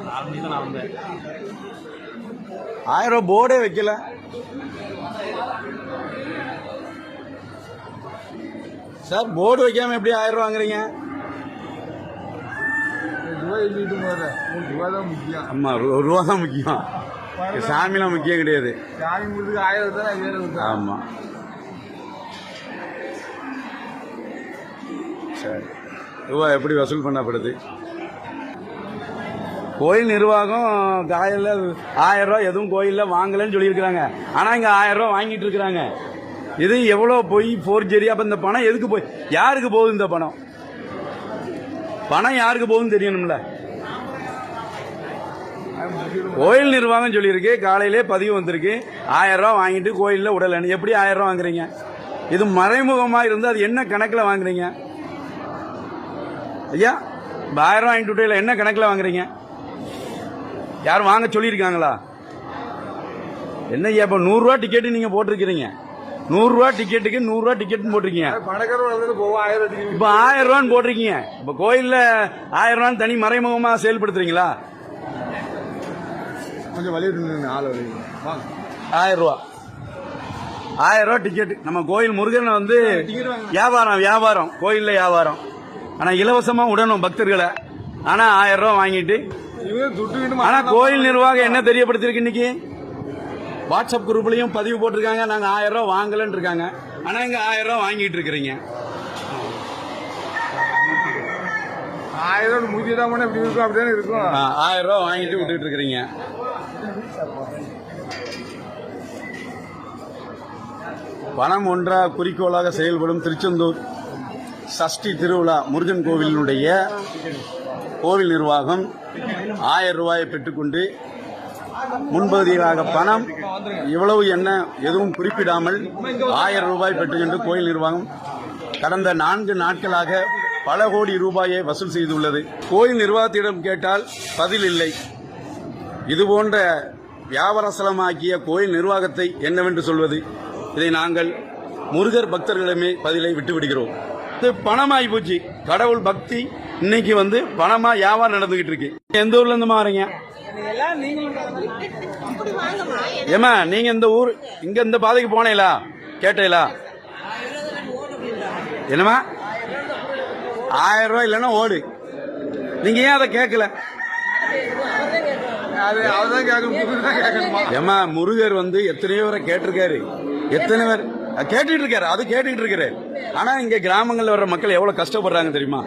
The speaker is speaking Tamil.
1000 ரூபாய் போர்டே வைக்கல. சார் போர்டு வைக்காம எப்படி 1000 ரூபா வாங்குறீங்க? ஆமா, ரூபா தான் முக்கியம், சாமிலாம் முக்கியம் கிடையாது. ஆமா சரி, ரூபா எப்படி வசூல் பண்ணப்படுது? கோயில் நிர்வாகம் காலையில் 1000 ரூபா எதுவும் கோயிலில் வாங்கலன்னு சொல்லியிருக்கிறாங்க. ஆனால் இங்கே 1000 ரூபா வாங்கிட்டு இருக்கிறாங்க. இது எவ்வளோ போய் ஃபோர்ஜரி. அப்போ இந்த பணம் எதுக்கு போய் யாருக்கு போகுது? இந்த பணம் யாருக்கு போகுதுன்னு தெரியணும்ல. கோயில் நிர்வாகம் சொல்லியிருக்கு, காலையிலே பதிவு வந்திருக்கு, 1000 ரூபா வாங்கிட்டு கோயிலில் உடல். எப்படி 1000 ரூபா வாங்குறீங்க? இது மறைமுகமாக இருந்து அது என்ன கணக்கில் வாங்குறீங்க ஐயா? 1000 ரூபா வாங்கிட்டு விட்டு என்ன கணக்கில் வாங்குறீங்க? யாரும் வாங்க சொல்லியிருக்காங்களா? என்ன ஐயா, இப்போ 100 ரூபா டிக்கெட்டு நீங்கள் போட்டிருக்கிறீங்க, 100 ரூபா டிக்கெட்டுக்கு 100 ரூபா டிக்கெட் போட்டிருக்கீங்க. இப்போ 1000 ரூபான்னு போட்டிருக்கீங்க. இப்போ கோயிலில் 1000 ரூபான்னு தனி மறைமுகமாக செயல்படுத்துறீங்களா? கொஞ்சம் வழி 1000 ரூபா 1000 ரூபா டிக்கெட். நம்ம கோயில் முருகனை வந்து வியாபாரம் கோயிலில் வியாபாரம். ஆனால் இலவசமாக விடணும் பக்தர்களை. ஆனால் 1000 ரூபா வாங்கிட்டு. ஆனால் கோயில் நிர்வாகம் என்ன தெரியப்படுத்திருக்கு? இன்னைக்கு வாட்ஸ்அப் குரூப்லயும் பதிவு போட்டிருக்காங்க, நாங்க 1000 ரூபா வாங்கலன்னு இருக்காங்க. ஆனா இங்க 1000 ரூபா வாங்கிட்டு இருக்கிறீங்க. 1000 ரூபா வாங்கிட்டு விட்டுட்டு இருக்கிறீங்க. பணம் ஒன்றா குறிக்கோளாக செயல்படும் திருச்செந்தூர் சஷ்டி திருவிழா முருகன் கோவிலினுடைய கோவில் நிர்வாகம் 1000 ரூபாயை பெற்றுக்கொண்டு முன்பகுதியாக பணம் இவ்வளவு என்ன எதுவும் குறிப்பிடாமல் 1000 ரூபாய் பெற்றுக்கொண்டு கோயில் நிர்வாகம் கடந்த 4 நாட்களாக பல கோடி ரூபாயை வசூல் செய்துள்ளது. கோயில் நிர்வாகத்திடம் கேட்டால் பதில் இல்லை. இதுபோன்ற வியாபாரஸ்தலமாக்கிய கோயில் நிர்வாகத்தை என்னவென்று சொல்வது? இதை நாங்கள் முருகர் பக்தர்களிடமே பதிலை விட்டுவிடுகிறோம். இது பணமாகி போச்சு. கடவுள் பக்தி இன்னைக்கு வந்து பணமா வியாபாரம் நடந்துகிட்டு இருக்கு. எந்த ஊர்ல இருந்து வரீங்க? ஏமா நீங்க இந்த ஊர் இங்க இந்த பாதைக்கு போனீங்களா? கேட்டீங்களா? என்னமா 1000 ரூபாய் இல்லைன்னா ஓடு. நீங்க ஏன் அதை கேட்கல? ஏமா முருகர் வந்து எத்தனையோ பேரை கேட்டிருக்காரு, எத்தனை பேர் கேட்டுட்டு இருக்காரு, அது கேட்டுட்டு இருக்காரு. ஆனா இங்க கிராமங்கள்ல வர்ற மக்கள் எவ்வளவு கஷ்டப்படுறாங்க தெரியுமா?